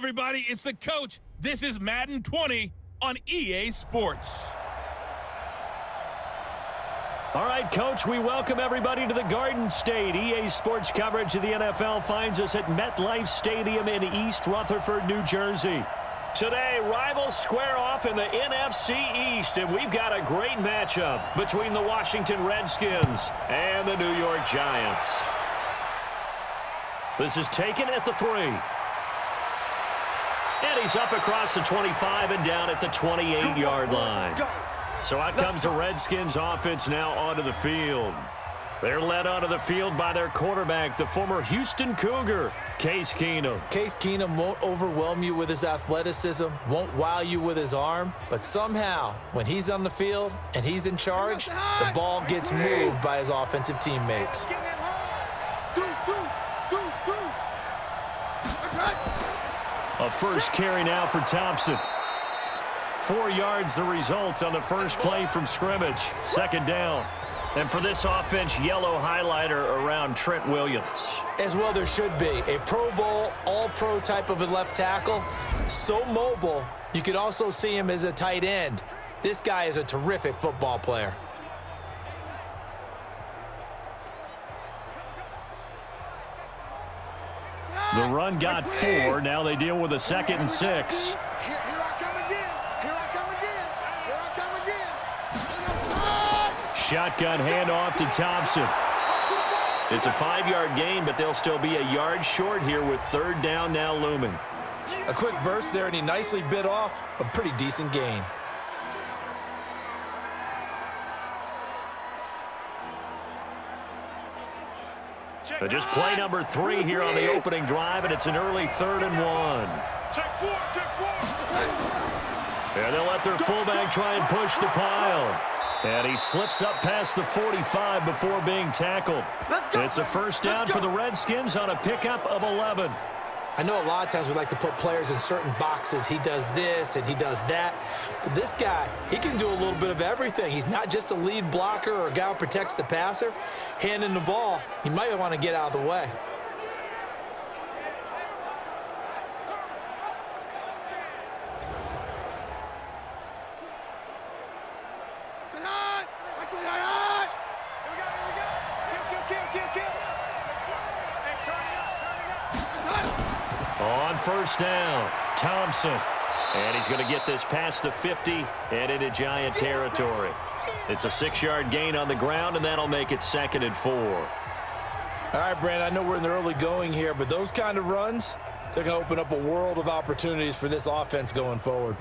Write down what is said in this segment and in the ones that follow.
everybody? It's the coach. This is Madden 20 on EA Sports. All right, Coach, we welcome everybody to the Garden State. EA Sports coverage of the NFL finds us at MetLife Stadium in East Rutherford, New Jersey. Today, rivals square off in the NFC East, and we've got a great matchup between the Washington Redskins and the New York Giants. This is taken at the 3. And he's up across the 25 and down at the 28-yard line. So out comes the Redskins offense now onto the field. They're led onto the field by their quarterback, the former Houston Cougar, Case Keenum. Case Keenum won't overwhelm you with his athleticism, won't wow you with his arm, but somehow, when he's on the field and he's in charge, the ball gets moved by his offensive teammates. A first carry now for Thompson. 4 yards the result on the first play from scrimmage. Second down. And for this offense, yellow highlighter around Trent Williams. As well there should be. A Pro Bowl, all-pro type of a left tackle. So mobile, you could also see him as a tight end. This guy is a terrific football player. The run got 4. Now they deal with a 2nd and 6. Shotgun handoff to Thompson. It's a 5-yard gain, but they'll still be a yard short here with third down now looming. A quick burst there, and he nicely bit off a pretty decent gain. So just play number 3 here on the opening drive, and it's an early 3rd and 1. And they'll let their fullback try and push the pile. And he slips up past the 45 before being tackled. It's a first down for the Redskins on a pickup of 11. I know a lot of times we like to put players in certain boxes. He does this and he does that. But this guy, he can do a little bit of everything. He's not just a lead blocker or a guy who protects the passer. Handing the ball, he might want to get out of the way. On first down, Thompson. And he's going to get this past the 50 and into Giant territory. It's a 6-yard gain on the ground, and that'll make it 2nd and 4. All right, Brandon, I know we're in the early going here, but those kind of runs, they're going to open up a world of opportunities for this offense going forward.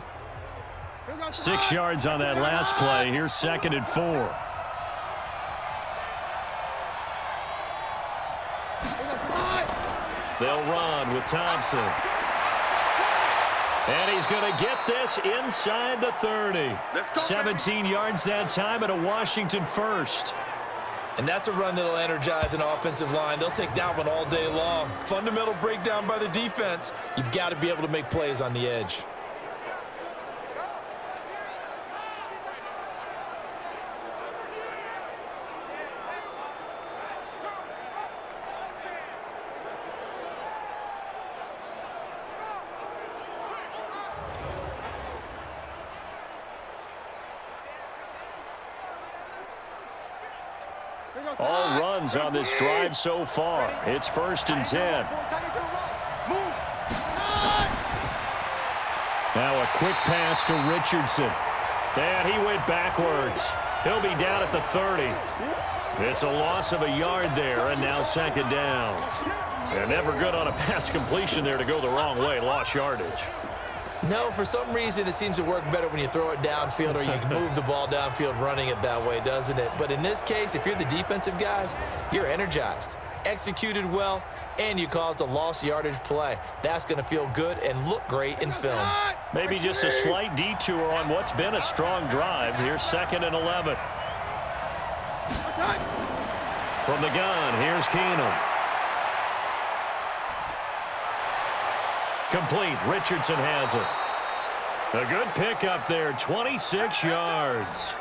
6 yards on that last play. Here's 2nd and 4. They'll run with Thompson. And he's going to get this inside the 30. 17 yards that time and a Washington first. And that's a run that'll energize an offensive line. They'll take that one all day long. Fundamental breakdown by the defense. You've got to be able to make plays on the edge. All runs on this drive so far. It's 1st and 10. Now a quick pass to Richardson. And he went backwards. He'll be down at the 30. It's a loss of a yard there, and now 2nd down. And never good on a pass completion there to go the wrong way. Lost yardage. No, for some reason it seems to work better when you throw it downfield or you can move the ball downfield running it that way, doesn't it? But in this case, if you're the defensive guys, you're energized, executed well, and you caused a lost yardage play. That's going to feel good and look great in film. Maybe just a slight detour on what's been a strong drive. Here's 2nd and 11. From the gun, here's Keenum. Complete. Richardson has it. A good pickup there, 26 yards.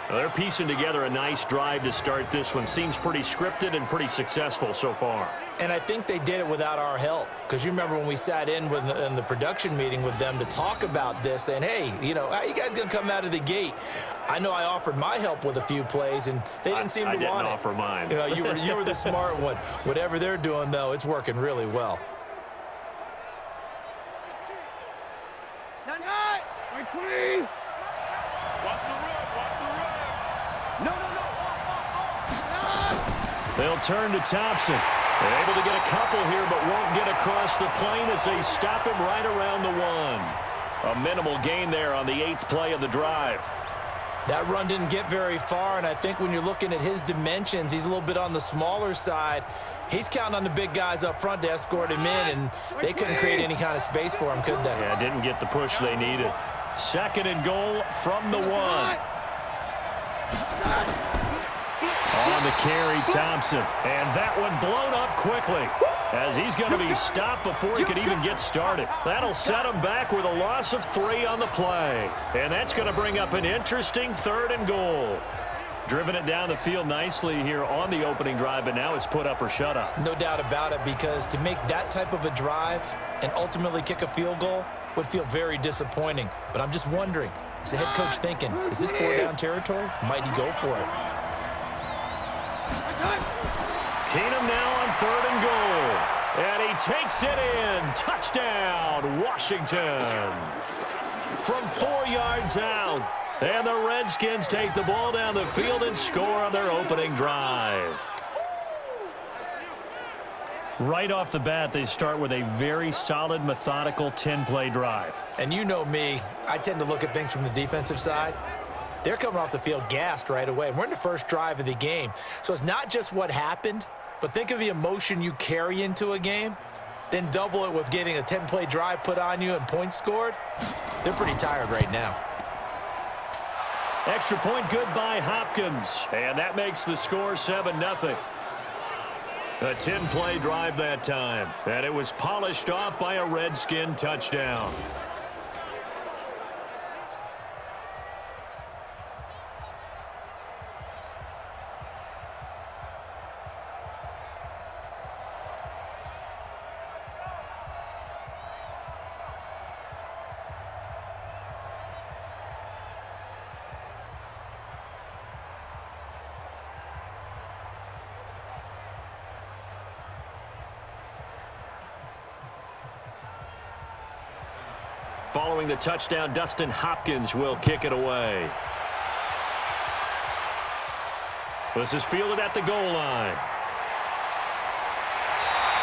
Well, they're piecing together a nice drive to start this one. Seems pretty scripted and pretty successful so far. And I think they did it without our help, because you remember when we sat in the production meeting with them to talk about this, and hey, you know, how you guys going to come out of the gate? I know I offered my help with a few plays, and they didn't seem to want it. I didn't offer mine. You know, you were the smart one. Whatever they're doing, though, it's working really well. They'll turn to Thompson. They're able to get a couple here, but won't get across the plane as they stop him right around the 1. A minimal gain there on the 8th play of the drive. That run didn't get very far, and I think when you're looking at his dimensions, he's a little bit on the smaller side. He's counting on the big guys up front to escort him in, and they couldn't create any kind of space for him, could they? Yeah, didn't get the push they needed. 2nd and goal from the 1. On the carry, Thompson. And that one blown up quickly, as he's going to be stopped before he could even get started. That'll set him back with a loss of 3 on the play. And that's going to bring up an interesting 3rd and goal. Driven it down the field nicely here on the opening drive, but now it's put up or shut up. No doubt about it, because to make that type of a drive and ultimately kick a field goal would feel very disappointing. But I'm just wondering, is the head coach thinking, is this 4-down territory? Might he go for it? Keenum now on 3rd and goal. And he takes it in. Touchdown, Washington. From 4 yards out. And the Redskins take the ball down the field and score on their opening drive. Right off the bat, they start with a very solid, methodical 10-play drive. And you know me, I tend to look at things from the defensive side. They're coming off the field gassed right away. We're in the first drive of the game. So it's not just what happened, but think of the emotion you carry into a game. Then double it with getting a 10-play drive put on you and points scored. They're pretty tired right now. Extra point good by Hopkins. And that makes the score 7-0. A 10-play drive that time. And it was polished off by a Redskin touchdown. Following the touchdown, Dustin Hopkins will kick it away. This is fielded at the goal line.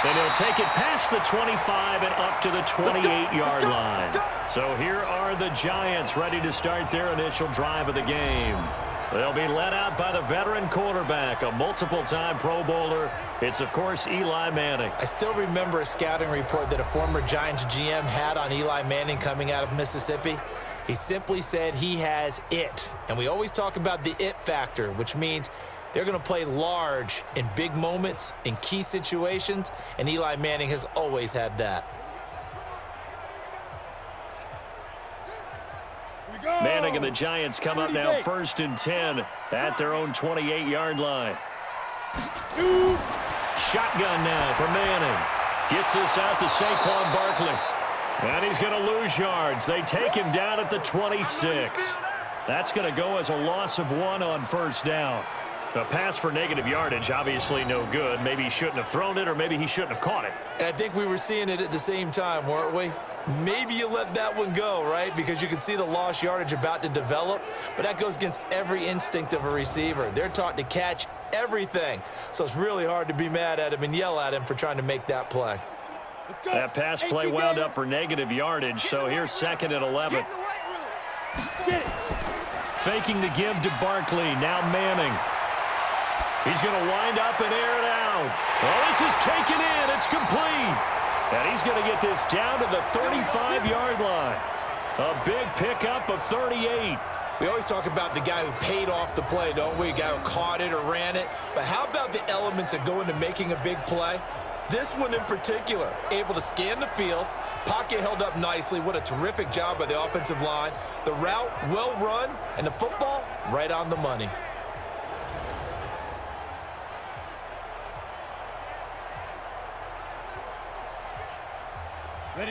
And he'll take it past the 25 and up to the 28-yard line. So here are the Giants ready to start their initial drive of the game. They'll be led out by the veteran quarterback, a multiple-time Pro Bowler. It's, of course, Eli Manning. I still remember a scouting report that a former Giants GM had on Eli Manning coming out of Mississippi. He simply said he has it. And we always talk about the it factor, which means they're going to play large in big moments, in key situations, and Eli Manning has always had that. Manning and the Giants come up now 1st and 10 at their own 28-yard line. Shotgun now for Manning. Gets this out to Saquon Barkley. And he's going to lose yards. They take him down at the 26. That's going to go as a loss of 1 on 1st down. A pass for negative yardage, obviously no good. Maybe he shouldn't have thrown it, or maybe he shouldn't have caught it. And I think we were seeing it at the same time, weren't we? Maybe you let that one go, right? Because you can see the lost yardage about to develop. But that goes against every instinct of a receiver. They're taught to catch everything. So it's really hard to be mad at him and yell at him for trying to make that play. That pass play wound up for negative yardage. So here's 2nd and 11. Faking the give to Barkley. Now Manning. He's going to wind up and air it out. Well, this is taken in. It's complete. And he's going to get this down to the 35-yard line. A big pickup of 38. We always talk about the guy who paid off the play, don't we? A guy who caught it or ran it. But how about the elements that go into making a big play? This one in particular, able to scan the field, Pocket held up nicely. What a terrific job by the offensive line. The route, well run, and the football, right on the money.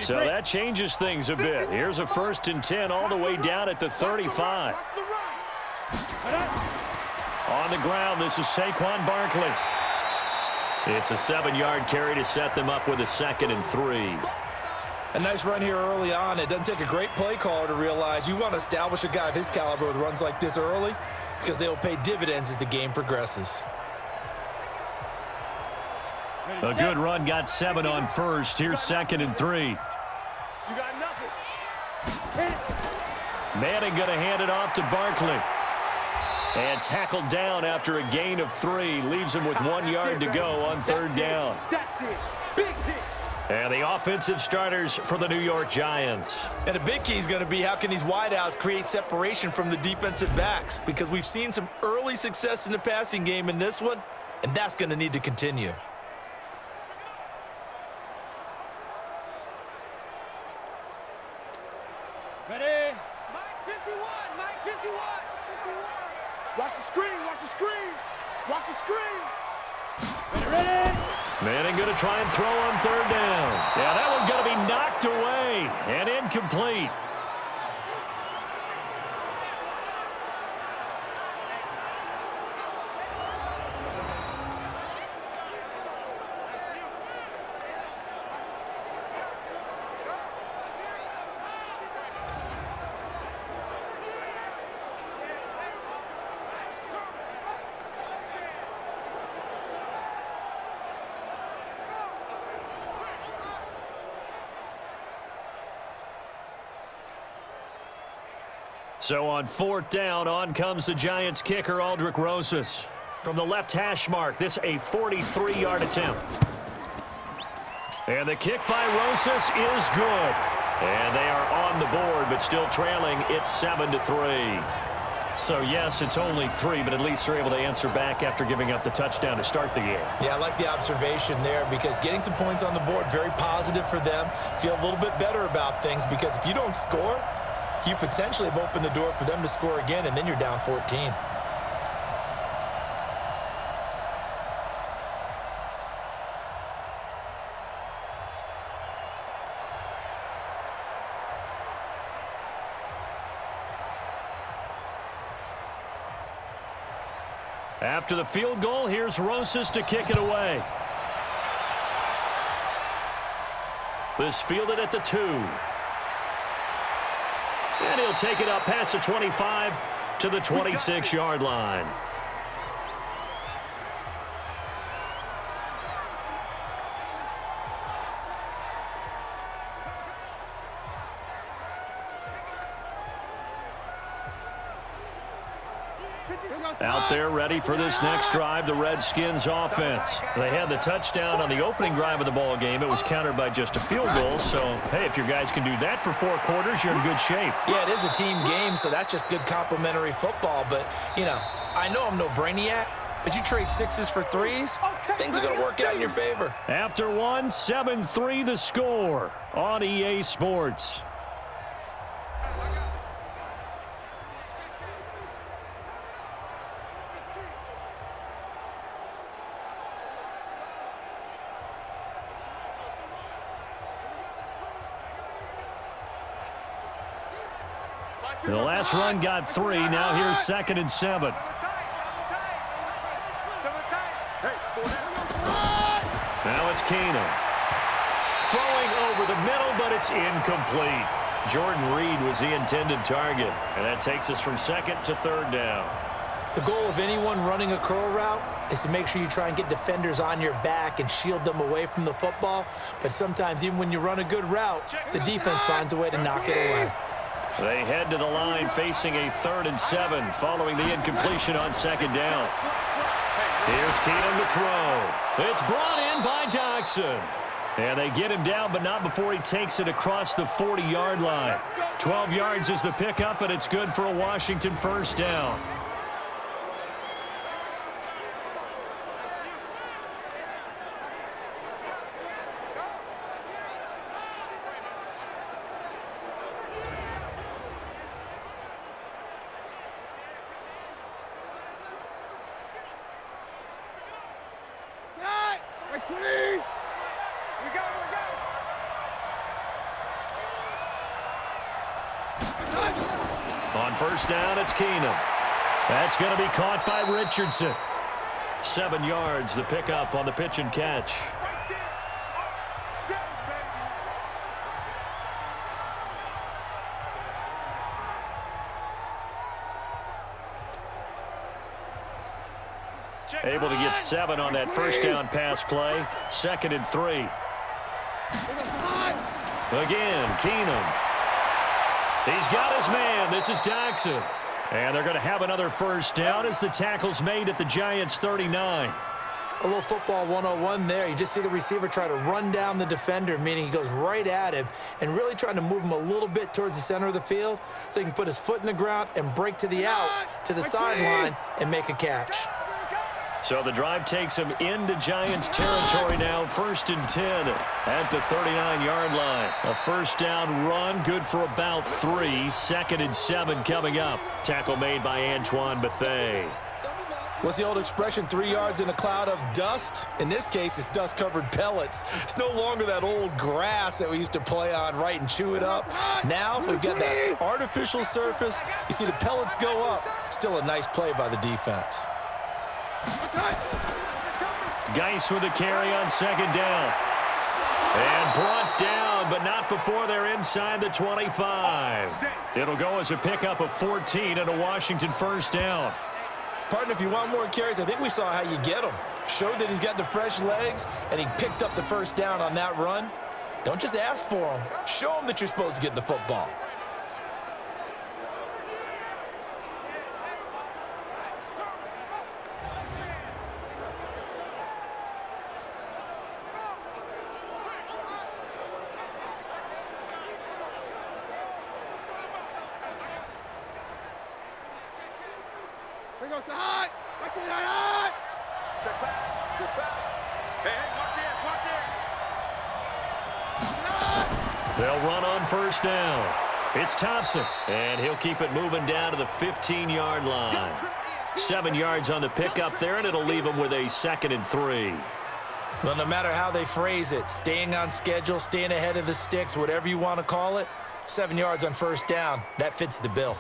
So that changes things a bit. Here's a 1st and 10 all the way down at the 35. On the ground, this is Saquon Barkley. It's a 7-yard carry to set them up with a 2nd and 3. A nice run here early on. It doesn't take a great play caller to realize you want to establish a guy of his caliber with runs like this early because they'll pay dividends as the game progresses. A good run, got 7 on 1st. Here's 2nd and 3. You got nothing. Manning going to hand it off to Barkley. And tackled down after a gain of 3. Leaves him with 1 yard to go on 3rd down. And the offensive starters for the New York Giants. And a big key is going to be how can these wideouts create separation from the defensive backs, because we've seen some early success in the passing game in this one, and that's going to need to continue. Ready? Mike 51, Mike 51. Watch the screen, watch the screen. Watch the screen. Ready? Manning going to try and throw on 3rd down. Yeah, that one's going to be knocked away and incomplete. So on 4th down, on comes the Giants kicker, Aldrick Rosas. From the left hash mark, this a 43-yard attempt. And the kick by Rosas is good. And they are on the board, but still trailing. It's 7-3. So, yes, it's only 3, but at least they're able to answer back after giving up the touchdown to start the game. Yeah, I like the observation there, because getting some points on the board, very positive for them. Feel a little bit better about things, because if you don't score, you potentially have opened the door for them to score again, and then you're down 14. After the field goal, here's Rosas to kick it away. This fielded at the 2. And he'll take it up past the 25 to the 26-yard line. Out there ready for this next drive, the Redskins offense. They had the touchdown on the opening drive of the ball game. It was countered by just a field goal. So, hey, if your guys can do that for 4 quarters, you're in good shape. Yeah, it is a team game, so that's just good complimentary football. But, you know, I know I'm no brainiac, but you trade 6s for 3s, things are going to work out in your favor. After 1, 7-3 the score on EA Sports. The last run got 3. Now here's 2nd and 7. Now it's Keenum. Throwing over the middle, but it's incomplete. Jordan Reed was the intended target. And that takes us from 2nd to 3rd down. The goal of anyone running a curl route is to make sure you try and get defenders on your back and shield them away from the football. But sometimes, even when you run a good route, the defense finds a way to knock it away. They head to the line facing a 3rd and 7 following the incompletion on 2nd down. Here's Keenum to throw. It's brought in by Doxson. And they get him down, but not before he takes it across the 40-yard line. 12 yards is the pickup, and it's good for a Washington 1st down. On first down, it's Keenum. That's going to be caught by Richardson. 7 yards, the pickup on the pitch and catch. Able to get 7 on that first down pass play. 2nd and 3. Again, Keenum. He's got his man. This is Daxon. And they're going to have another first down as the tackle's made at the Giants' 39. A little football 101 there. You just see the receiver try to run down the defender, meaning he goes right at him and really trying to move him a little bit towards the center of the field so he can put his foot in the ground and break to the out, to the sideline, and make a catch. So the drive takes him into Giants territory now. 1st and 10 at the 39-yard line. A first down run, good for about 3. 2nd and 7 coming up. Tackle made by Antoine Bethea. What's the old expression, 3 yards in a cloud of dust? In this case, it's dust-covered pellets. It's no longer that old grass that we used to play on, right, and chew it up. Now we've got that artificial surface. You see the pellets go up. Still a nice play by the defense. Gaints with a carry on 2nd down. And brought down, but not before they're inside the 25. It'll go as a pickup of 14 and a Washington first down. Partner, if you want more carries, I think we saw how you get him. Showed that he's got the fresh legs, and he picked up the first down on that run. Don't just ask for him. Show him that you're supposed to get the football. They'll run on first down. It's Thompson, and he'll keep it moving down to the 15-yard line. 7 yards on the pickup there, and it'll leave him with a 2nd and 3. Well, no matter how they phrase it, staying on schedule, staying ahead of the sticks, whatever you want to call it, 7 yards on first down, that fits the bill.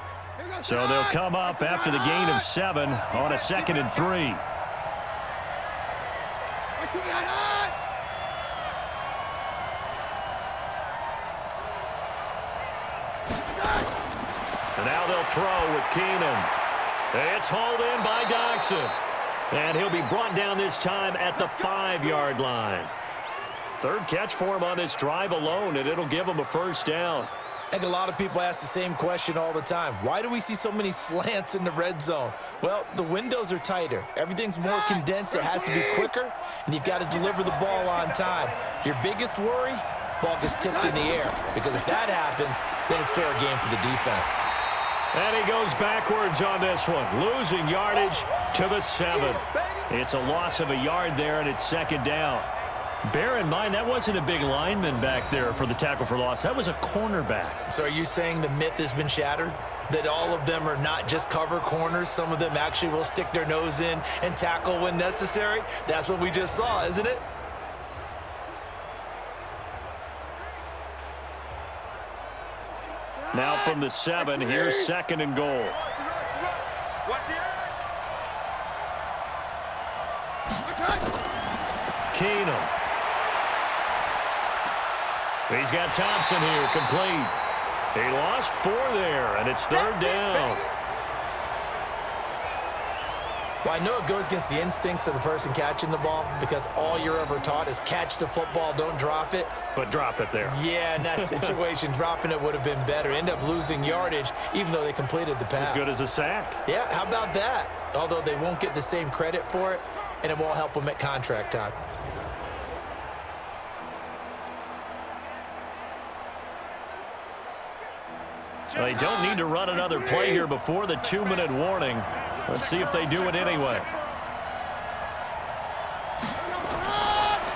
So they'll come up after the gain of 7 on a 2nd and 3. And now they'll throw with Keenum. It's hauled in by Daxon. And he'll be brought down this time at the 5-yard line. 3rd catch for him on this drive alone, and it'll give him a first down. I think a lot of people ask the same question all the time. Why do we see so many slants in the red zone? Well, the windows are tighter. Everything's more condensed. It has to be quicker, and you've got to deliver the ball on time. Your biggest worry? Ball gets tipped in the air, because if that happens, then it's fair game for the defense. And he goes backwards on this one, losing yardage to the 7. It's a loss of a yard there, and it's 2nd down. Bear in mind, that wasn't a big lineman back there for the tackle for loss. That was a cornerback. So are you saying the myth has been shattered? That all of them are not just cover corners? Some of them actually will stick their nose in and tackle when necessary? That's what we just saw, isn't it? Now from the 7, here's 2nd and goal. Keenum. He's got Thompson here, complete. He lost 4 there, and it's 3rd down. Well, I know it goes against the instincts of the person catching the ball because all you're ever taught is catch the football, don't drop it. But drop it there. Yeah, in that situation, dropping it would have been better. End up losing yardage, even though they completed the pass. As good as a sack. Yeah, how about that? Although they won't get the same credit for it, and it won't help them at contract time. They don't need to run another play here before the 2-minute warning. Let's see if they do it anyway.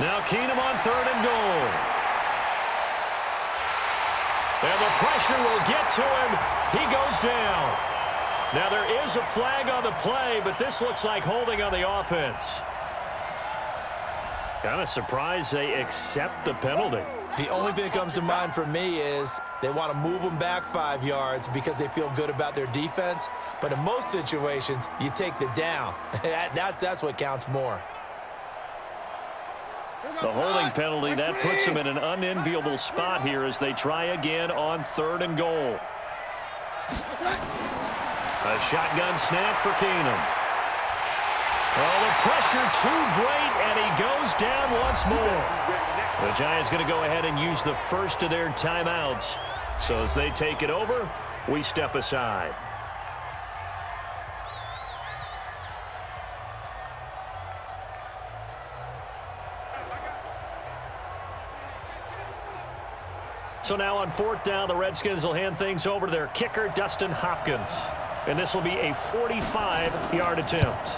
Now Keenum on 3rd and goal. And the pressure will get to him. He goes down. Now there is a flag on the play, but this looks like holding on the offense. Kind of surprised they accept the penalty. The only thing that comes to mind for me is they want to move them back 5 yards because they feel good about their defense. But in most situations, you take the down. That's what counts more. The holding penalty, that puts them in an unenviable spot here as they try again on 3rd and goal. A shotgun snap for Keenum. Oh, the pressure too great, and he goes down once more. The Giants going to go ahead and use the first of their timeouts. So as they take it over, we step aside. So now on 4th down, the Redskins will hand things over to their kicker, Dustin Hopkins. And this will be a 45-yard attempt.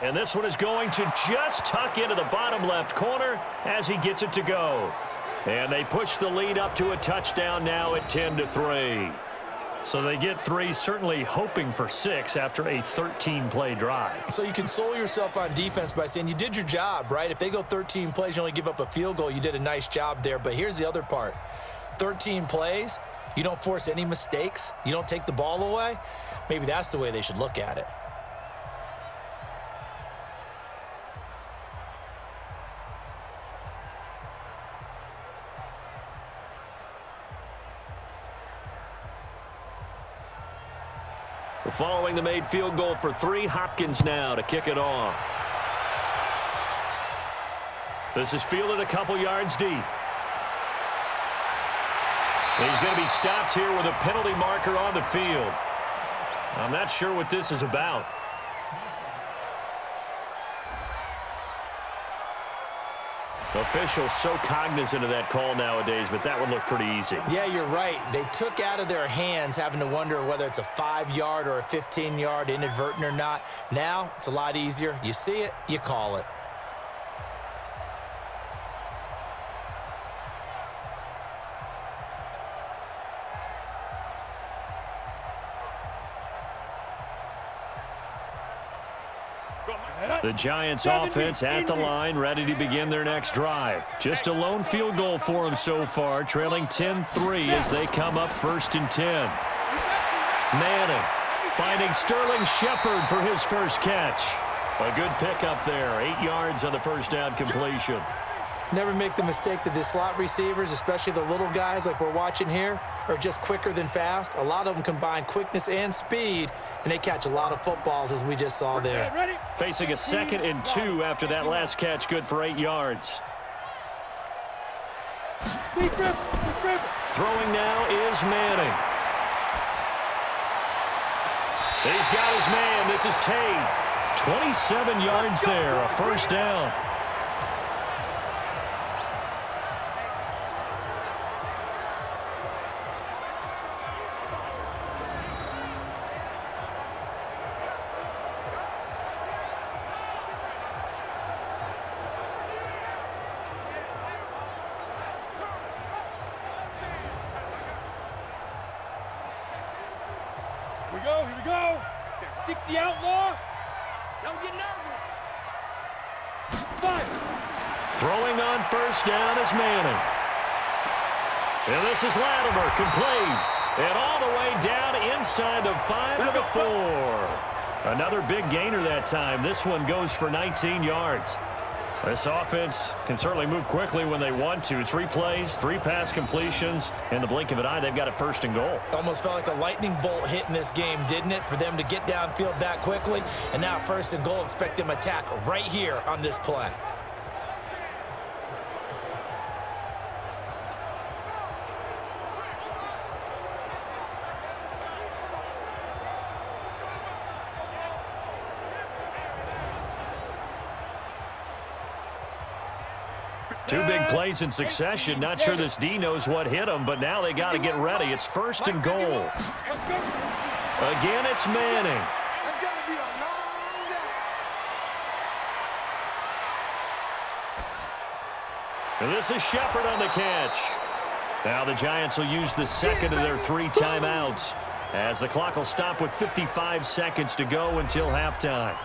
And this one is going to just tuck into the bottom left corner as he gets it to go. And they push the lead up to a touchdown now at 10-3. So they get 3, certainly hoping for 6 after a 13-play drive. So you console yourself on defense by saying you did your job, right? If they go 13 plays, you only give up a field goal, you did a nice job there. But here's the other part. 13 plays, you don't force any mistakes, you don't take the ball away. Maybe that's the way they should look at it. Following the made field goal for 3, Hopkins now to kick it off. This is fielded a couple yards deep. He's going to be stopped here with a penalty marker on the field. I'm not sure what this is about. Officials so cognizant of that call nowadays, but that would look pretty easy. Yeah, you're right. They took out of their hands having to wonder whether it's a 5-yard or a 15-yard inadvertent or not. Now, it's a lot easier. You see it, you call it. The Giants offense at the line, ready to begin their next drive. Just a lone field goal for them so far, trailing 10-3 as they come up 1st and 10. Manning finding Sterling Shepard for his first catch. A good pickup there, 8 yards on the first down completion. Never make the mistake that the slot receivers, especially the little guys like we're watching here, are just quicker than fast. A lot of them combine quickness and speed, and they catch a lot of footballs, as we just saw there. Facing a 2nd and 2 after that last catch, good for 8 yards. Throwing now is Manning. He's got his man. This is Tate. 27 yards there, a first down. Here we go. 60 outlaw. Don't get nervous. 5. Throwing on first down is Manning. And this is Latimer, complete. And all the way down inside the 5 to the 4. Another big gainer that time. This one goes for 19 yards. This offense can certainly move quickly when they want to. 3 plays, 3 pass completions. In the blink of an eye, they've got it 1st and goal. Almost felt like a lightning bolt hit in this game, didn't it? For them to get downfield that quickly. And now 1st and goal, expect them to attack right here on this play. Two big plays in succession. Not sure this D knows what hit him, but now they got to get ready. It's 1st and goal. Again, it's Manning. And this is Shepard on the catch. Now the Giants will use the 2nd of their 3 timeouts as the clock will stop with 55 seconds to go until halftime.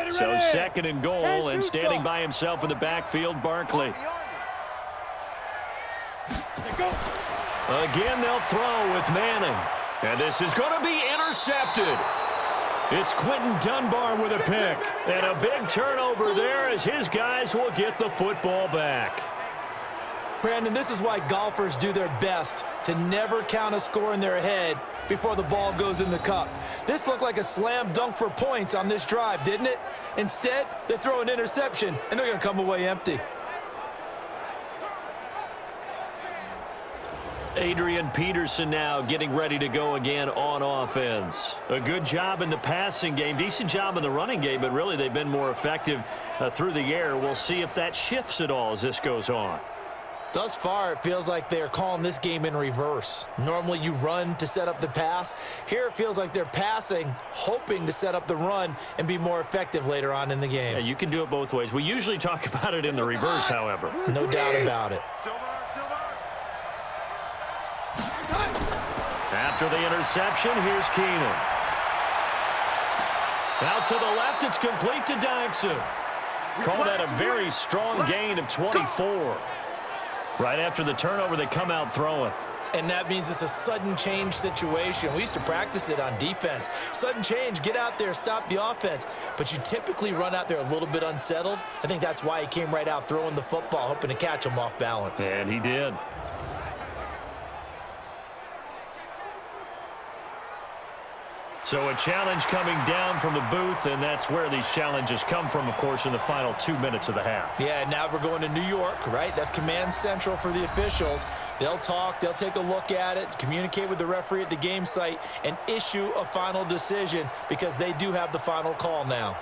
So second and goal, and standing by himself in the backfield, Barkley. Again, they'll throw with Manning. And this is going to be intercepted. It's Quentin Dunbar with a pick. And a big turnover there as his guys will get the football back. Brandon, this is why golfers do their best to never count a score in their head before the ball goes in the cup. This looked like a slam dunk for points on this drive, didn't it? Instead, they throw an interception, and they're going to come away empty. Adrian Peterson now getting ready to go again on offense. A good job in the passing game, decent job in the running game, but really they've been more effective through the air. We'll see if that shifts at all as this goes on. Thus far, it feels like they're calling this game in reverse. Normally you run to set up the pass. Here it feels like they're passing, hoping to set up the run and be more effective later on in the game. Yeah, you can do it both ways. We usually talk about it in the reverse, however. No doubt about it. After the interception, here's Keenan. Out to the left, it's complete to Dyson. Called that a very strong gain of 24. Right after the turnover, they come out throwing. And that means it's a sudden change situation. We used to practice it on defense. Sudden change, get out there, stop the offense. But you typically run out there a little bit unsettled. I think that's why he came right out throwing the football, hoping to catch him off balance. And he did. So a challenge coming down from the booth, and that's where these challenges come from, of course, in the final 2 minutes of the half. Yeah, now we're going to New York, right? That's command central for the officials. They'll talk, they'll take a look at it, communicate with the referee at the game site, and issue a final decision because they do have the final call now.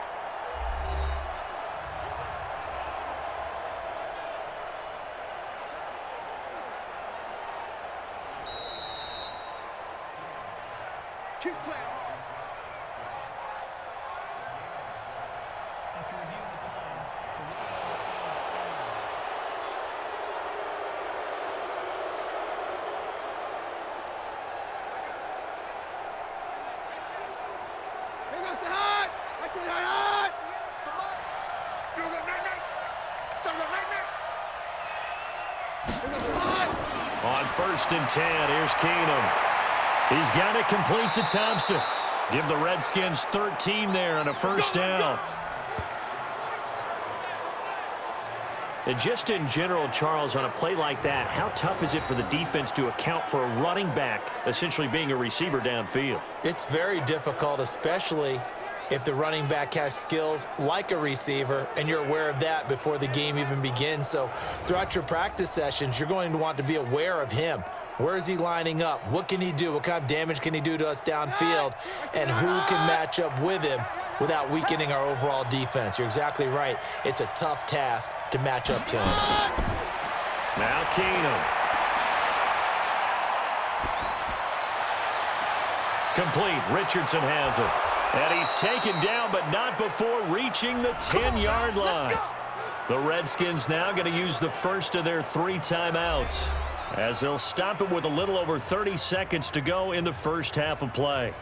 On 1st and 10, here's Keenum. He's got it complete to Thompson. Give the Redskins 13 there on a first down. And just in general, Charles, on a play like that, how tough is it for the defense to account for a running back essentially being a receiver downfield? It's very difficult, especially if the running back has skills like a receiver, and you're aware of that before the game even begins. So throughout your practice sessions, you're going to want to be aware of him. Where is he lining up? What can he do? What kind of damage can he do to us downfield? And who can match up with him without weakening our overall defense? You're exactly right. It's a tough task to match up to him. Now Keenum. Complete. Richardson has it. And he's taken down, but not before reaching the 10-yard line. The Redskins now going to use the first of their 3 timeouts, as they'll stop it with a little over 30 seconds to go in the first half of play.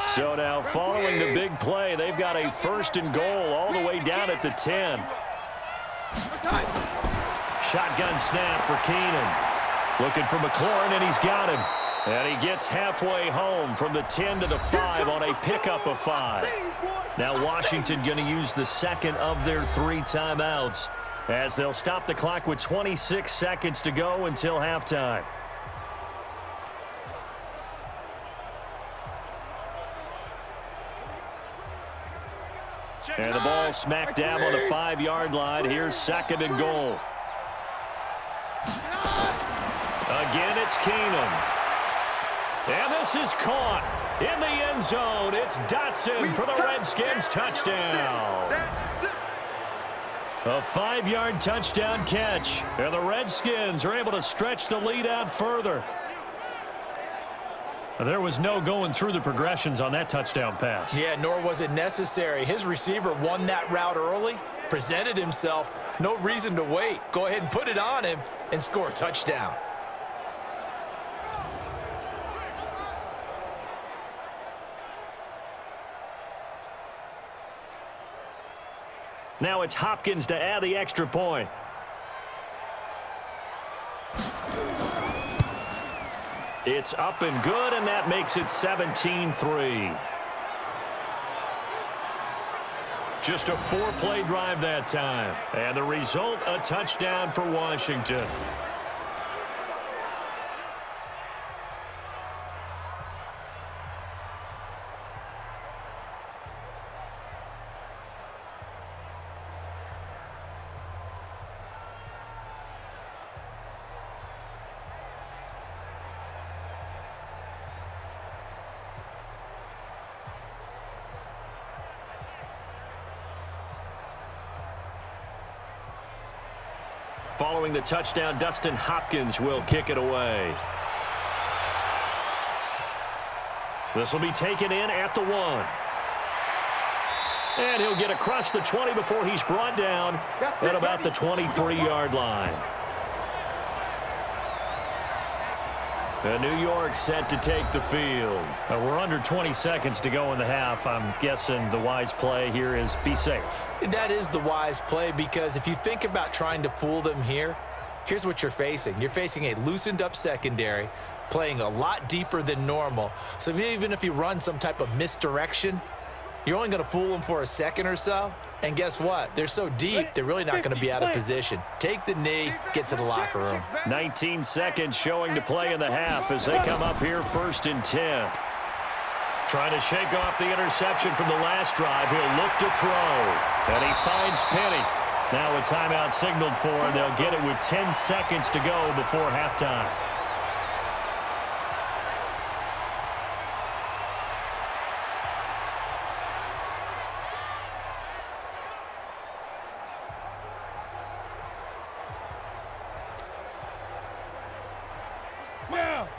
So now following the big play, they've got a 1st and goal all the way down at the 10. Shotgun snap for Keenan. Looking for McLaurin, and he's got him. And he gets halfway home from the 10 to the 5 on a pickup of 5. Now Washington going to use the second of their 3 timeouts, as they'll stop the clock with 26 seconds to go until halftime. And the ball smacked down on the 5-yard line. Here's 2nd and goal. Again, it's Keenum. And this is caught in the end zone. It's Dotson for the Redskins touchdown. A 5-yard touchdown catch. And the Redskins are able to stretch the lead out further. There was no going through the progressions on that touchdown pass. Yeah, nor was it necessary. His receiver won that route early, presented himself. No reason to wait. Go ahead and put it on him and score a touchdown. Now it's Hopkins to add the extra point. It's up and good, and that makes it 17-3. Just a 4-play drive that time. And the result, a touchdown for Washington. Following the touchdown, Dustin Hopkins will kick it away. This will be taken in at the 1. And he'll get across the 20 before he's brought down at about the 23-yard line. And New York set to take the field. We're under 20 seconds to go in the half. I'm guessing the wise play here is be safe. That is the wise play, because if you think about trying to fool them here, here's what you're facing. You're facing a loosened up secondary, playing a lot deeper than normal. So even if you run some type of misdirection, you're only going to fool them for a second or so. And guess what? They're so deep, they're really not going to be out of position. Take the knee, get to the locker room. 19 seconds showing to play in the half as they come up here 1st and 10. Trying to shake off the interception from the last drive. He'll look to throw. And he finds Penny. Now a timeout signaled for, and they'll get it with 10 seconds to go before halftime.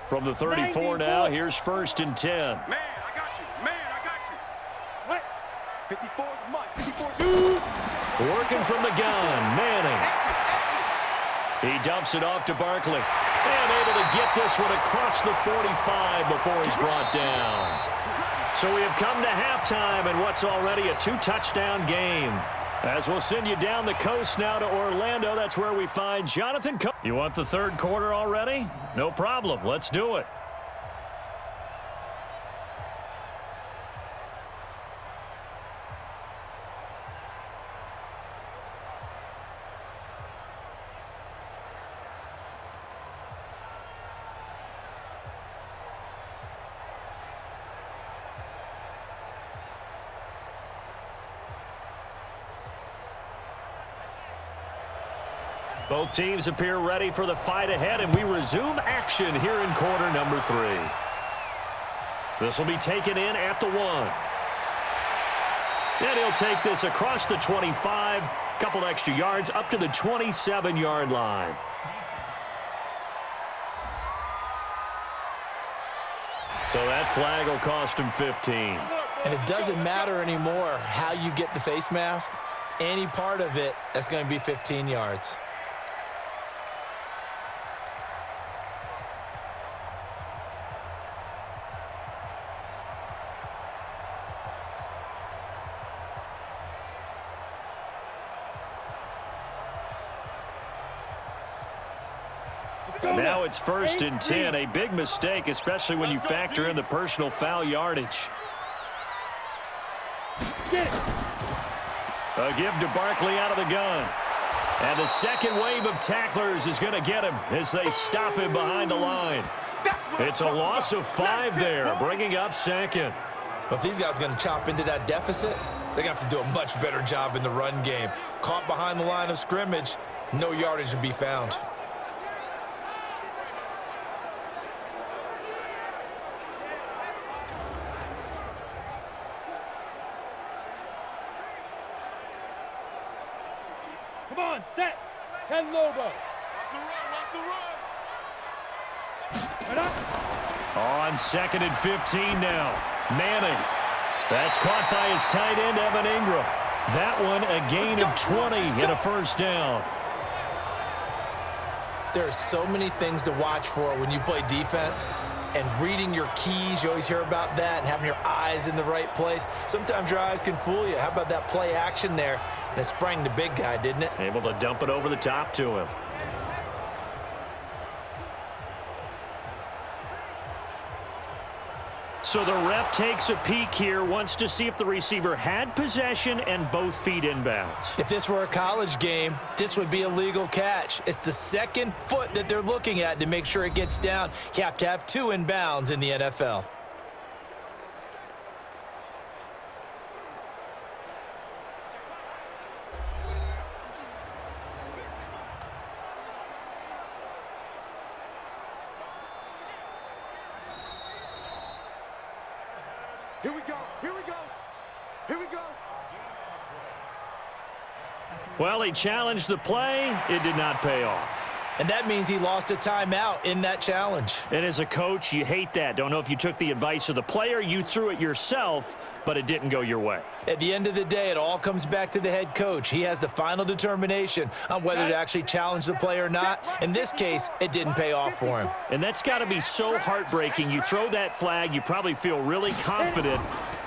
From the 34 now, here's 1st and 10. Man, I got you. Man, I got you. What? 54 is Mike. 54 shoot. Working from the gun, Manning. He dumps it off to Barkley. And able to get this one across the 45 before he's brought down. So we have come to halftime in what's already a 2-touchdown game. As we'll send you down the coast now to Orlando. That's where we find Jonathan Coley. You want the 3rd quarter already? No problem. Let's do it. Both teams appear ready for the fight ahead, and we resume action here in quarter number 3. This will be taken in at the 1. And he'll take this across the 25, couple extra yards up to the 27-yard line. So that flag will cost him 15. And it doesn't matter anymore how you get the face mask. Any part of it, that's going to be 15 yards. Now it's 1st and 10, a big mistake, especially when you factor in the personal foul yardage. A give to Barkley out of the gun. And the second wave of tacklers is going to get him as they stop him behind the line. It's a loss of 5 there, bringing up 2nd. But if these guys are going to chop into that deficit, they're going to have to do a much better job in the run game. Caught behind the line of scrimmage, no yardage to be found. Come on, set. 10 Lobo. Watch the run, watch the run. Right up. On 2nd and 15 now. Manning. That's caught by his tight end, Evan Ingram. That one a gain of 20 and a 1st down. There are so many things to watch for when you play defense. and reading your keys. You always hear about that, and having your eyes in the right place. Sometimes your eyes can fool you. How about that play action there? And it sprang the big guy, didn't it? Able to dump it over the top to him. So the ref takes a peek here, wants to see if the receiver had possession and both feet inbounds. If this were a college game, this would be a legal catch. It's the second foot that they're looking at to make sure it gets down. You have to have 2 inbounds in the NFL. Here we go. Here we go. Here we go. Well, he challenged the play. It did not pay off. And that means he lost a timeout in that challenge. And as a coach, you hate that. Don't know if you took the advice of the player, you threw it yourself, but it didn't go your way. At the end of the day, it all comes back to the head coach. He has the final determination on whether to actually challenge the play or not. In this case, it didn't pay off for him. And that's got to be so heartbreaking. You throw that flag, you probably feel really confident,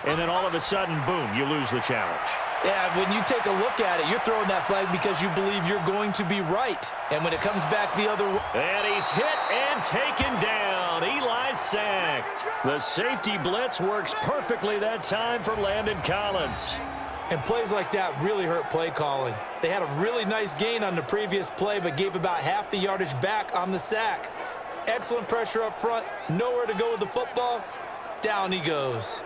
and then all of a sudden, boom, you lose the challenge. Yeah, when you take a look at it, you're throwing that flag because you believe you're going to be right. And when it comes back the other way. And he's hit and taken down. Eli sacked. The safety blitz works perfectly that time for Landon Collins. And plays like that really hurt play calling. They had a really nice gain on the previous play, but gave about half the yardage back on the sack. Excellent pressure up front. Nowhere to go with the football. Down he goes.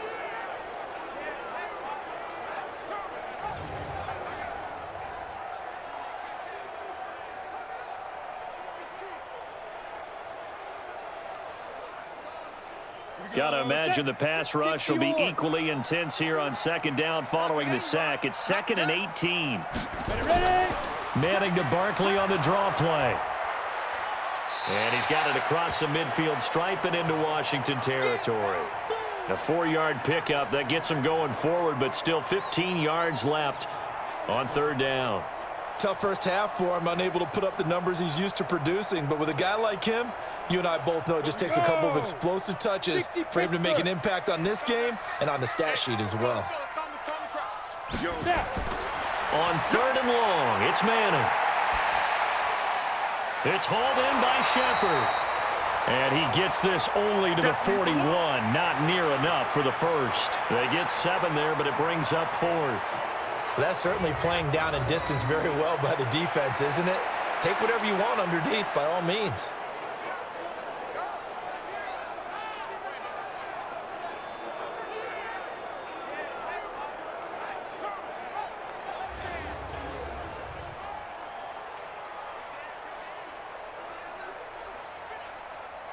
Got to imagine the pass rush will be equally intense here on second down following the sack. It's 2nd and 18. Manning to Barkley on the draw play. And he's got it across the midfield stripe and into Washington territory. A 4-yard pickup that gets him going forward, but still 15 yards left on 3rd down. Tough first half for him, unable to put up the numbers he's used to producing. But with a guy like him, you and I both know it just takes a couple of explosive touches for him to make an impact on this game and on the stat sheet as well. On 3rd and long, it's Manning. It's hauled in by Shepard. And he gets this only to the 41. Not near enough for the first. They get 7 there, but it brings up 4th. That's certainly playing down and distance very well by the defense, isn't it? Take whatever you want underneath by all means.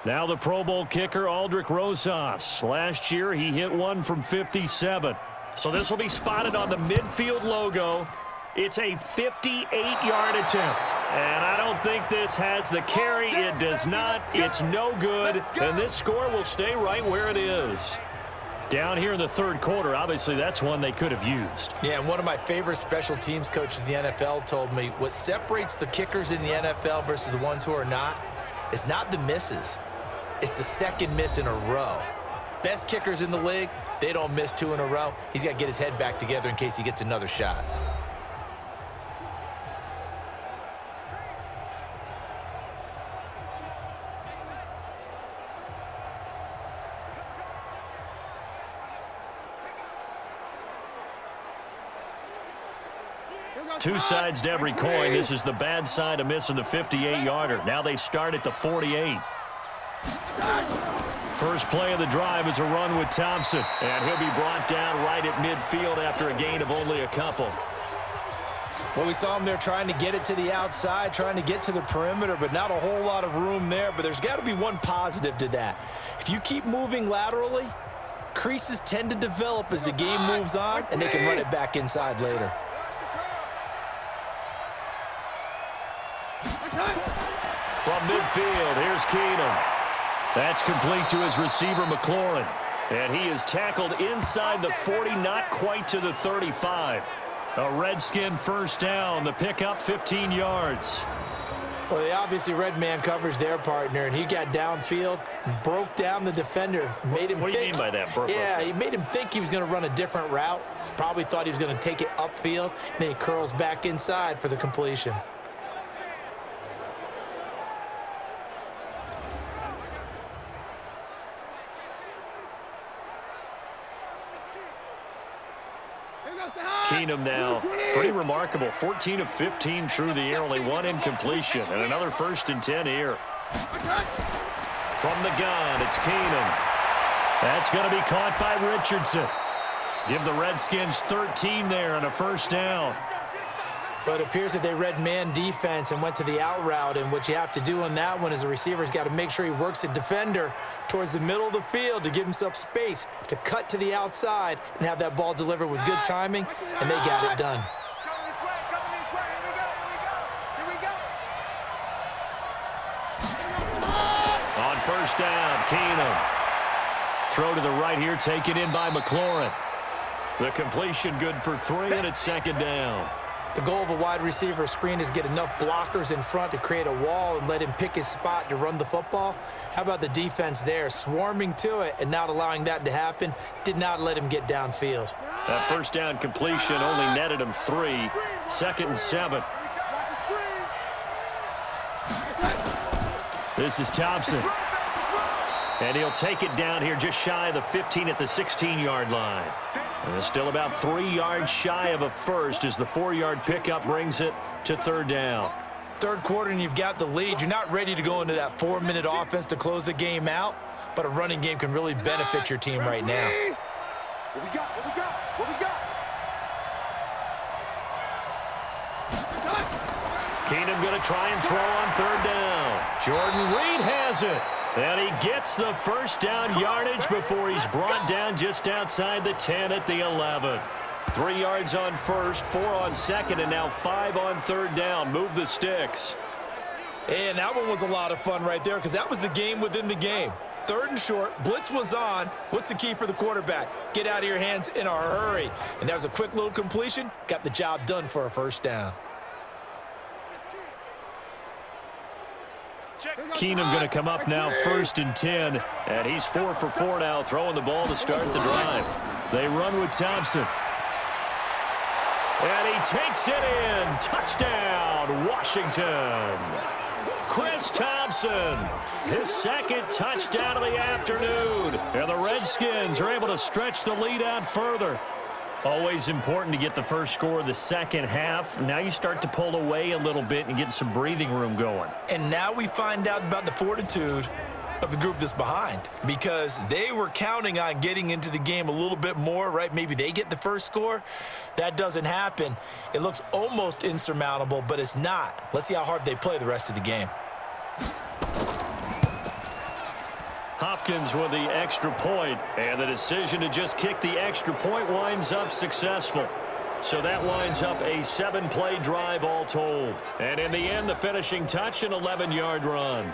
Now the Pro Bowl kicker, Aldrick Rosas. Last year, he hit one from 57. So this will be spotted on the midfield logo. It's a 58-yard attempt. And I don't think this has the carry. It does not. It's no good. And this score will stay right where it is. Down here in the 3rd quarter, obviously that's one they could have used. Yeah, and one of my favorite special teams coaches in the NFL told me what separates the kickers in the NFL versus the ones who are not is not the misses. It's the second miss in a row. Best kickers in the league, they don't miss 2 in a row. He's got to get his head back together in case he gets another shot. Two sides to every coin. This is the bad side of missing the 58-yarder. Now they start at the 48. First play of the drive is a run with Thompson. And he'll be brought down right at midfield after a gain of only a couple. Well, we saw him there trying to get it to the outside, trying to get to the perimeter, but not a whole lot of room there. But there's got to be one positive to that. If you keep moving laterally, creases tend to develop as the game moves on, and they can run it back inside later. From midfield, here's Keenum. That's complete to his receiver, McLaurin. And he is tackled inside the 40, not quite to the 35. A Redskin first down, the pickup 15 yards. Well, they obviously read man coverage their partner, and he got downfield, broke down the defender, made him What do you mean by that, bro? Yeah, he made him think he was going to run a different route. Probably thought he was going to take it upfield. Then he curls back inside for the completion. Keenum now, pretty remarkable. 14 of 15 through the air, only one incompletion, and another 1st and 10 here. From the gun, it's Keenum. That's going to be caught by Richardson. Give the Redskins 13 there and a 1st down. But it appears that they read man defense and went to the out route, and what you have to do on that one is the receiver's got to make sure he works the defender towards the middle of the field to give himself space to cut to the outside and have that ball delivered with good timing, and they got it done. On 1st down, Keenum. Throw to the right here, taken in by McLaurin. The completion good for 3, and it's 2nd down. The goal of a wide receiver screen is get enough blockers in front to create a wall and let him pick his spot to run the football. How about the defense there, swarming to it and not allowing that to happen? Did not let him get downfield. That 1st down completion only netted him 3. 2nd and 7. This is Thompson. And he'll take it down here just shy of the 15 at the 16-yard line. And still about 3 yards shy of a 1st as the 4-yard pickup brings it to 3rd down. 3rd quarter and you've got the lead. You're not ready to go into that 4-minute offense to close the game out, but a running game can really benefit your team right now. What we got? What we got? What we got? Keenum going to try and throw on 3rd down. Jordan Reed has it. And he gets the 1st down yardage before he's brought down just outside the 10 at the 11. 3 yards on 1st, 4 on 2nd, and now 5 on 3rd down. Move the sticks. And that one was a lot of fun right there because that was the game within the game. 3rd and short, blitz was on. What's the key for the quarterback? Get out of your hands in a hurry. And that was a quick little completion. Got the job done for a 1st down. Keenum going to come up now 1st and 10, and he's 4 for 4 now, throwing the ball to start the drive. They run with Thompson. And he takes it in. Touchdown, Washington. Chris Thompson, his 2nd touchdown of the afternoon. And the Redskins are able to stretch the lead out further. Always important to get the 1st score of the 2nd half. Now you start to pull away a little bit and get some breathing room going. And now we find out about the fortitude of the group that's behind, because they were counting on getting into the game a little bit more, right? Maybe they get the 1st score. That doesn't happen. It looks almost insurmountable, but it's not. Let's see how hard they play the rest of the game. Hopkins with the extra point, and the decision to just kick the extra point winds up successful. So that winds up a 7-play drive all told. And in the end, the finishing touch, an 11-yard run.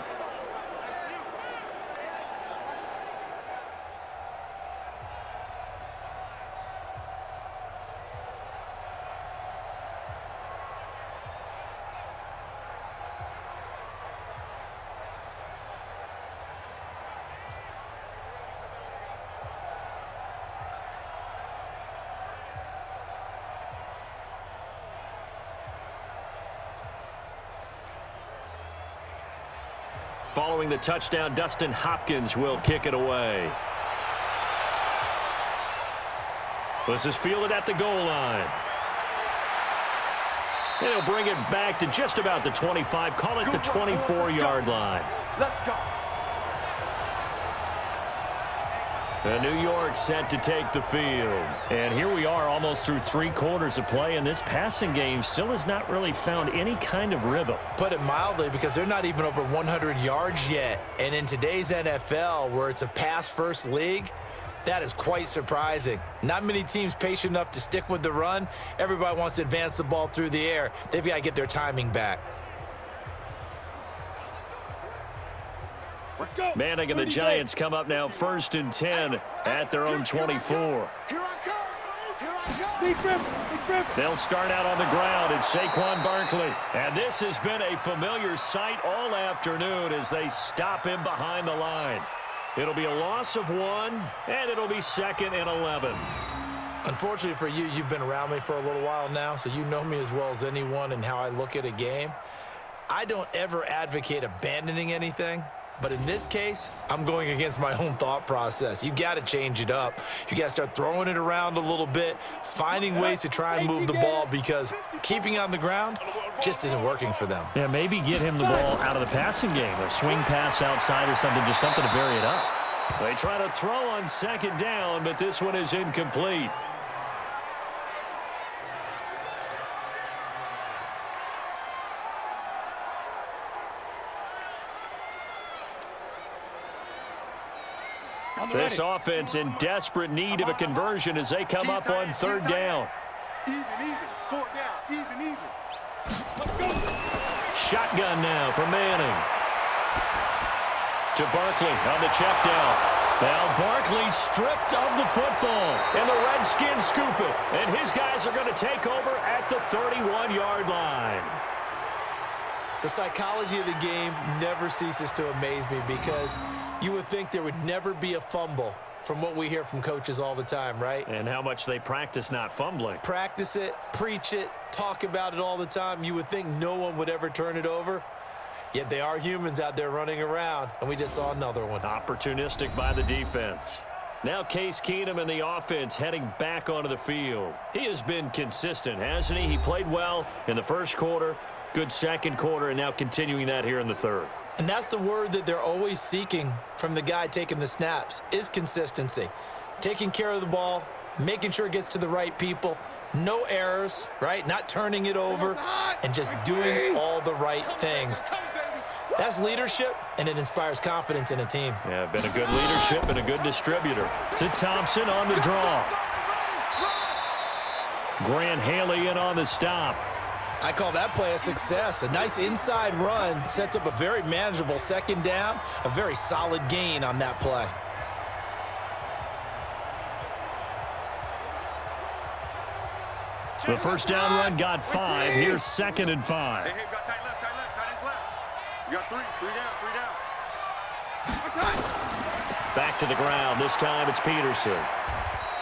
Following the touchdown, Dustin Hopkins will kick it away. This is fielded at the goal line. And he'll bring it back to just about the 25, call it the 24-yard line. Let's go. And New York set to take the field. And here we are almost through 3 quarters of play, and this passing game still has not really found any kind of rhythm. Put it mildly, because they're not even over 100 yards yet. And in today's NFL, where it's a pass-first league, that is quite surprising. Not many teams patient enough to stick with the run. Everybody wants to advance the ball through the air. They've got to get their timing back. Let's go. Manning and the Giants come up now 1st and 10 at their own 24. Here I come. Here I They'll start out on the ground. It's Saquon Barkley. And this has been a familiar sight all afternoon as they stop him behind the line. It'll be a loss of 1, and it'll be 2nd and 11. Unfortunately for you, you've been around me for a little while now, so you know me as well as anyone and how I look at a game. I don't ever advocate abandoning anything, but in this case, I'm going against my own thought process. You got to change it up. You got to start throwing it around a little bit, finding ways to try and move the ball, because keeping it on the ground just isn't working for them. Yeah, maybe get him the ball out of the passing game, a swing pass outside or something, just something to vary it up. They try to throw on 2nd down, but this one is incomplete. This offense in desperate need of a conversion as they come up on 3rd down. Even. 4th down. Even. Let's go. Shotgun now for Manning. To Barkley on the check down. Now Barkley stripped of the football, and the Redskins scoop it. And his guys are going to take over at the 31-yard line. The psychology of the game never ceases to amaze me, because you would think there would never be a fumble from what we hear from coaches all the time, right? And how much they practice not fumbling. Practice it, preach it, talk about it all the time. You would think no one would ever turn it over. Yet they are humans out there running around, and we just saw another one. Opportunistic by the defense. Now Case Keenum and the offense heading back onto the field. He has been consistent, hasn't he? He played well in the first quarter, good second quarter, and now continuing that here in the third. And that's the word that they're always seeking from the guy taking the snaps, is consistency. Taking care of the ball, making sure it gets to the right people, no errors, right? Not turning it over, and just doing all the right things. That's leadership, and it inspires confidence in a team. Yeah, been a good leadership and a good distributor. To Thompson on the draw. Grant Haley in on the stop. I call that play a success. A nice inside run sets up a very manageable 2nd down, a very solid gain on that play. The first down run got 5. Here's 2nd and 5. Hey, got tight left, tight left. You got 3 down. Back to the ground. This time it's Peterson.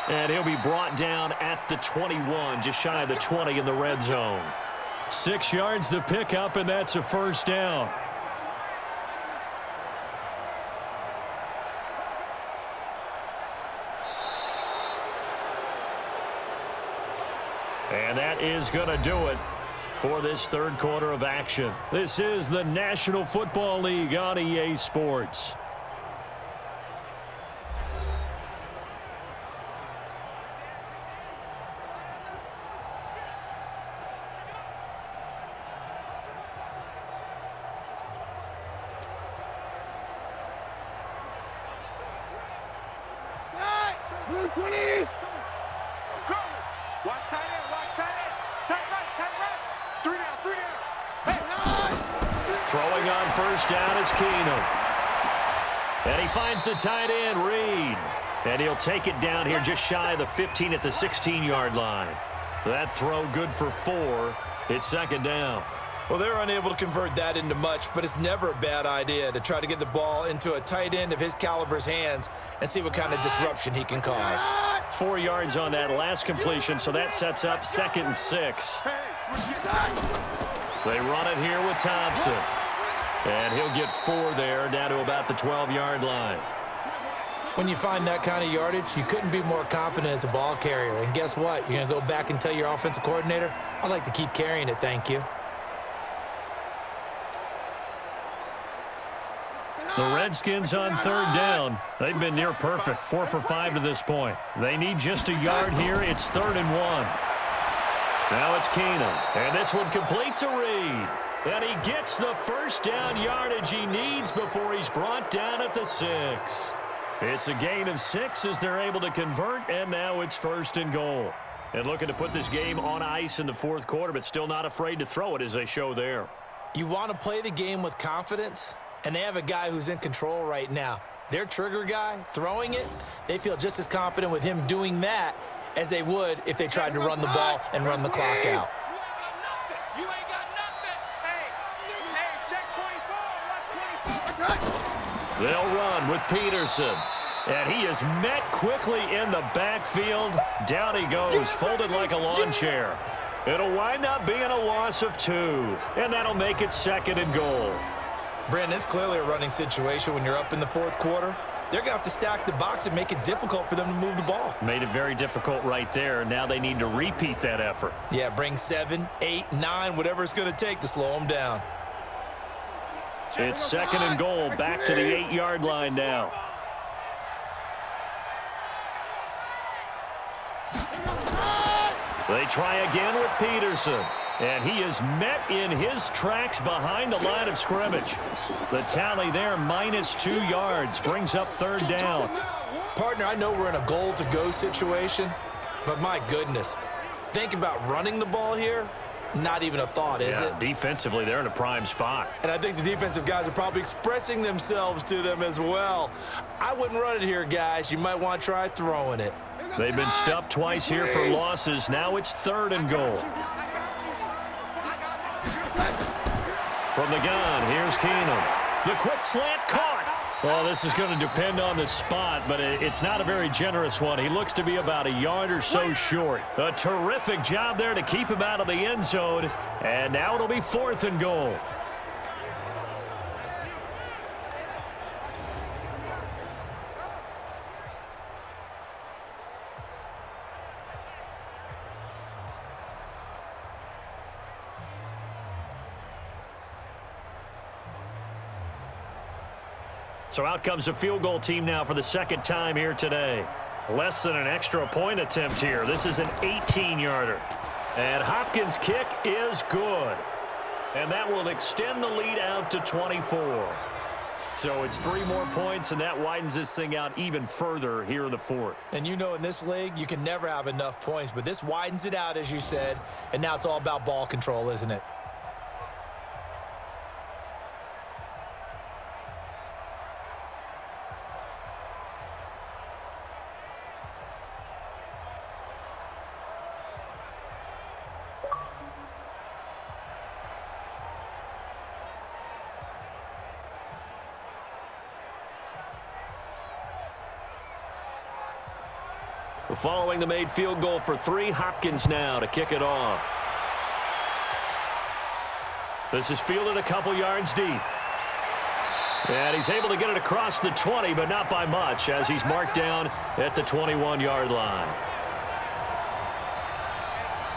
And he'll be brought down at the 21, just shy of the 20 in the red zone. 6 yards the pickup, and that's a first down. And that is going to do it for this third quarter of action. This is the National Football League on EA Sports. Blue 20. Go. Watch tight end. Tight right. 3 down. Hey. Throwing on first down is Keenum. And he finds the tight end, Reed. And he'll take it down here just shy of the 15 at the 16-yard line. That throw good for 4. It's 2nd down. Well, they're unable to convert that into much, but it's never a bad idea to try to get the ball into a tight end of his caliber's hands and see what kind of disruption he can cause. 4 yards on that last completion, so that sets up 2nd and 6. They run it here with Thompson. And he'll get 4 there, down to about the 12-yard line. When you find that kind of yardage, you couldn't be more confident as a ball carrier. And guess what? You're going to go back and tell your offensive coordinator, I'd like to keep carrying it, thank you. The Redskins on 3rd down. They've been near perfect, 4 for 5 to this point. They need just a yard here. It's 3rd and 1. Now it's Keenum. And this one complete to Reed. And he gets the first down yardage he needs before he's brought down at the 6. It's a gain of 6 as they're able to convert, and now it's 1st and goal. And looking to put this game on ice in the 4th quarter, but still not afraid to throw it as they show there. You want to play the game with confidence, and they have a guy who's in control right now. Their trigger guy throwing it, they feel just as confident with him doing that as they would if they tried to run the ball and run the clock out. You ain't got nothing. Hey, check 24. Watch 24. They'll run with Peterson. And he is met quickly in the backfield. Down he goes, folded like a lawn chair. It'll wind up being a loss of 2. And that'll make it 2nd and goal. Brandon, it's clearly a running situation when you're up in the 4th quarter. They're going to have to stack the box and make it difficult for them to move the ball. Made it very difficult right there. Now they need to repeat that effort. Yeah, bring 7, 8, 9, whatever it's going to take to slow them down. It's 2nd and goal, back to the 8-yard line now. They try again with Peterson. And he is met in his tracks behind the line of scrimmage. The tally there, -2 yards, brings up 3rd down. Partner, I know we're in a goal-to-go situation, but my goodness, think about running the ball here. Not even a thought, is it? Defensively, they're in a prime spot. And I think the defensive guys are probably expressing themselves to them as well. I wouldn't run it here, guys. You might want to try throwing it. They've been stuffed twice here for losses. Now it's 3rd and goal. From the gun, here's Keenum. The quick slant caught. Well, this is going to depend on the spot, but it's not a very generous one. He looks to be about a yard or so short. A terrific job there to keep him out of the end zone. And now it'll be 4th and goal. So out comes a field goal team now for the 2nd time here today. Less than an extra point attempt here. This is an 18-yarder. And Hopkins' kick is good. And that will extend the lead out to 24. So it's 3 more points, and that widens this thing out even further here in the 4th. And you know in this league, you can never have enough points, but this widens it out, as you said, and now it's all about ball control, isn't it? Following the made field goal for 3, Hopkins now to kick it off. This is fielded a couple yards deep. And he's able to get it across the 20, but not by much, as he's marked down at the 21-yard line.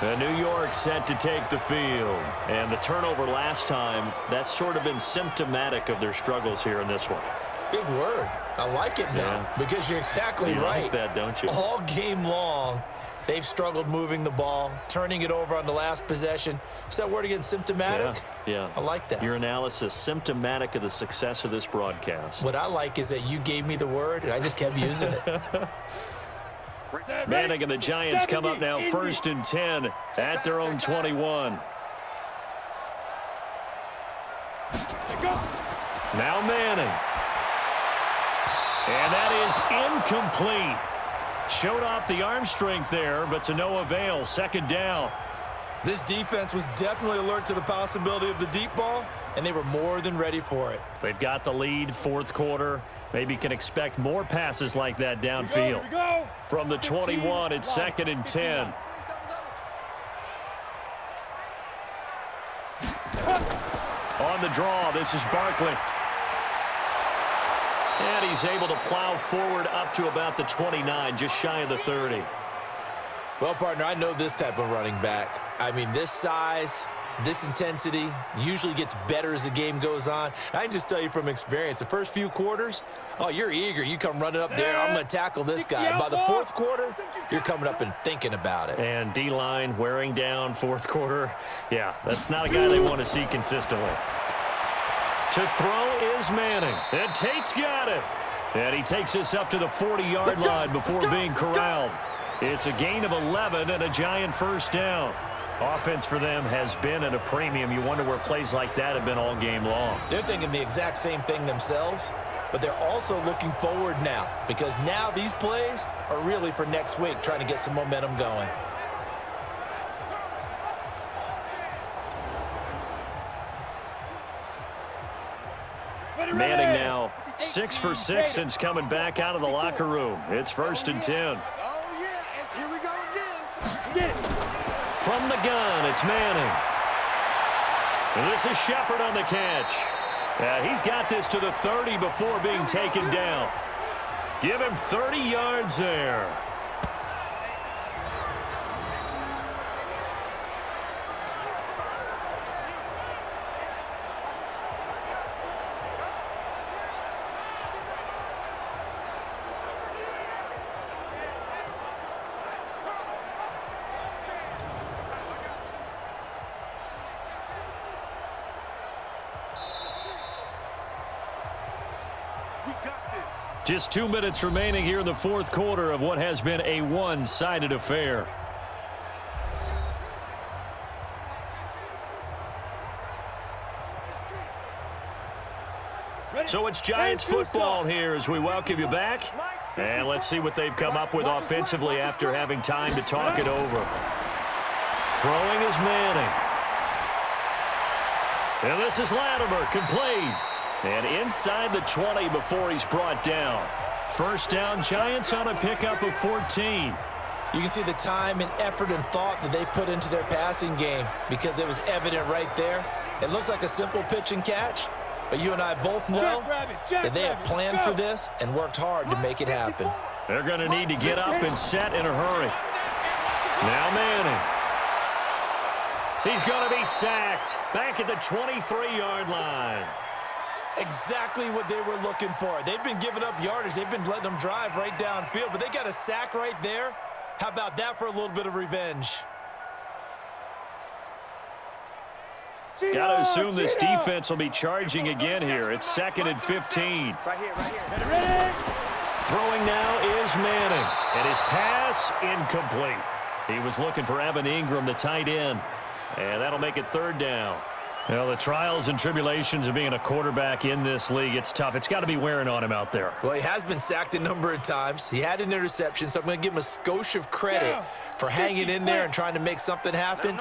And New York set to take the field. And the turnover last time, that's sort of been symptomatic of their struggles here in this one. Big word. I like it now, because you're exactly right. You like that, don't you? All game long, they've struggled moving the ball, turning it over on the last possession. Is that word again, symptomatic? Yeah. I like that. Your analysis, symptomatic of the success of this broadcast. What I like is that you gave me the word, and I just kept using it. Manning and the Giants come up now 1st and 10 at their own 21. Now Manning. And that is incomplete. Showed off the arm strength there, but to no avail. 2nd down. This defense was definitely alert to the possibility of the deep ball, and they were more than ready for it. They've got the lead, 4th quarter. Maybe can expect more passes like that downfield. From the 21, it's 2nd and 10. On the draw, this is Barkley. And he's able to plow forward up to about the 29, just shy of the 30. Well, partner, I know this type of running back. I mean, this size, this intensity usually gets better as the game goes on. I can just tell you from experience, the first few quarters, oh, you're eager. You come running up there, I'm going to tackle this guy. By the 4th quarter, you're coming up and thinking about it. And D-line wearing down 4th quarter. Yeah, that's not a guy they want to see consistently. To throw is Manning. And Tate's got it. And he takes this up to the 40-yard line before being corralled. It's a gain of 11 and a Giant 1st down. Offense for them has been at a premium. You wonder where plays like that have been all game long. They're thinking the exact same thing themselves. but they're also looking forward now because now these plays are really for next week, trying to get some momentum going. Manning now 6 for 6 since coming back out of the locker room. It's 1st and 10. Oh, yeah, and here we go again. Get it. From the gun, it's Manning. And this is Shepard on the catch. He's got this to the 30 before being taken down. Give him 30 yards there. Just 2 minutes remaining here in the 4th quarter of what has been a one-sided affair. So it's Giants football here as we welcome you back. And let's see what they've come up with offensively after having time to talk it over. Throwing is Manning. And this is Latimer, complete. And inside the 20 before he's brought down. First down, Giants on a pickup of 14. You can see the time and effort and thought that they put into their passing game because it was evident right there. It looks like a simple pitch and catch, but you and I both know that they have planned for this and worked hard to make it happen. They're going to need to get up and set in a hurry. Now Manning. He's going to be sacked back at the 23-yard line. Exactly what they were looking for. They've been giving up yardage. They've been letting them drive right downfield, but they got a sack right there. How about that for a little bit of revenge? Got to assume this defense will be charging again here. It's 2nd and 15. Right here. Ready? Throwing now is Manning. And his pass incomplete. He was looking for Evan Ingram, the tight end. And that'll make it 3rd down. Well, the trials and tribulations of being a quarterback in this league, it's tough. It's got to be wearing on him out there. Well, he has been sacked a number of times. He had an interception, so I'm going to give him a skosh of credit for hanging in there and trying to make something happen,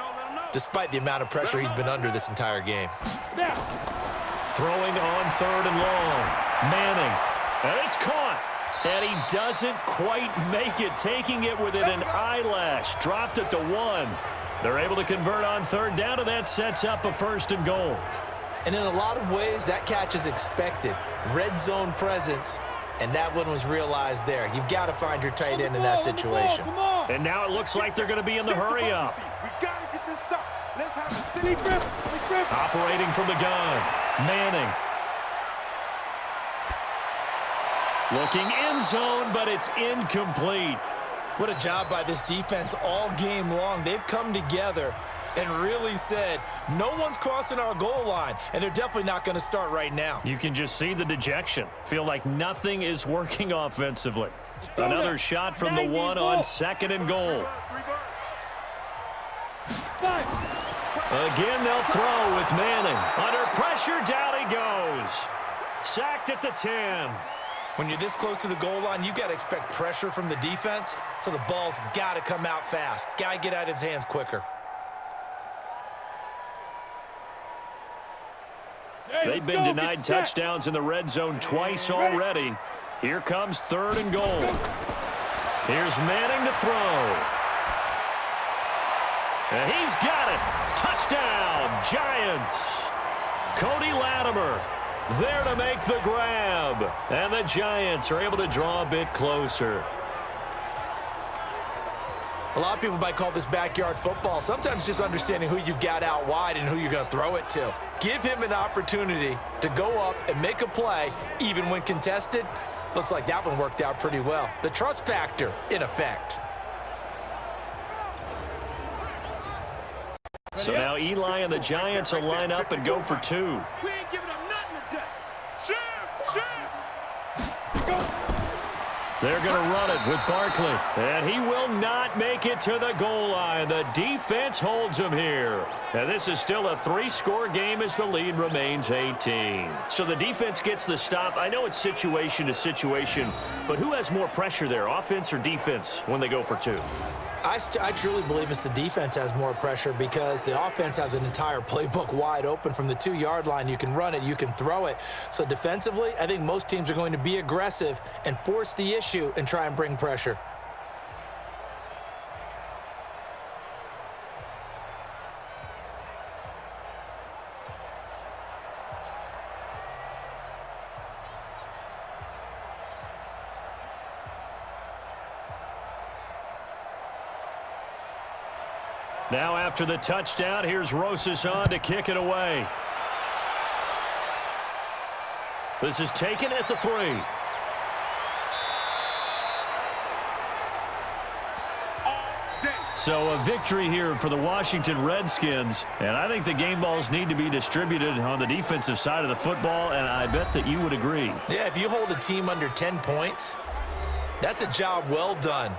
despite the amount of pressure he's been under this entire game. Throwing on 3rd and long. Manning. And it's caught. And he doesn't quite make it, taking it within an eyelash. Dropped at the 1. They're able to convert on 3rd down, and that sets up a 1st and goal. And in a lot of ways, that catch is expected. Red zone presence, and that one was realized there. You've got to find your tight end in that situation. And now it looks like they're going to be in the hurry-up. We got to get this stop. Let's have a city grip. Operating from the gun. Manning. Looking end zone, but it's incomplete. What a job by this defense all game long. They've come together and really said, no one's crossing our goal line, and they're definitely not going to start right now. You can just see the dejection. Feel like nothing is working offensively. Another shot from the 1 on 2nd and goal. Again, they'll throw with Manning. Under pressure, down he goes. Sacked at the 10. When you're this close to the goal line, you got to expect pressure from the defense, so the ball's got to come out fast. Got to get out of his hands quicker. They've been denied touchdowns in the red zone twice already. Here comes 3rd and goal. Here's Manning to throw. And he's got it. Touchdown, Giants. Cody Latimer there to make the grab. And the Giants are able to draw a bit closer. A lot of people might call this backyard football. Sometimes just understanding who you've got out wide and who you're going to throw it to. Give him an opportunity to go up and make a play, even when contested. Looks like that one worked out pretty well. The trust factor in effect. So now Eli and the Giants will line up and go for 2. We ain't giving up nothing today. Shoot! Go! They're going to run it with Barkley. And he will not make it to the goal line. The defense holds him here. And this is still a 3-score game as the lead remains 18. So the defense gets the stop. I know it's situation to situation, but who has more pressure there, offense or defense, when they go for 2? I truly believe it's the defense has more pressure because the offense has an entire playbook wide open from the 2-yard line. You can run it, you can throw it. So defensively, I think most teams are going to be aggressive and force the issue and try and bring pressure. Now after the touchdown, here's Rosas on to kick it away. This is taken at the 3. So a victory here for the Washington Redskins. And I think the game balls need to be distributed on the defensive side of the football, and I bet that you would agree. Yeah, if you hold a team under 10 points, that's a job well done.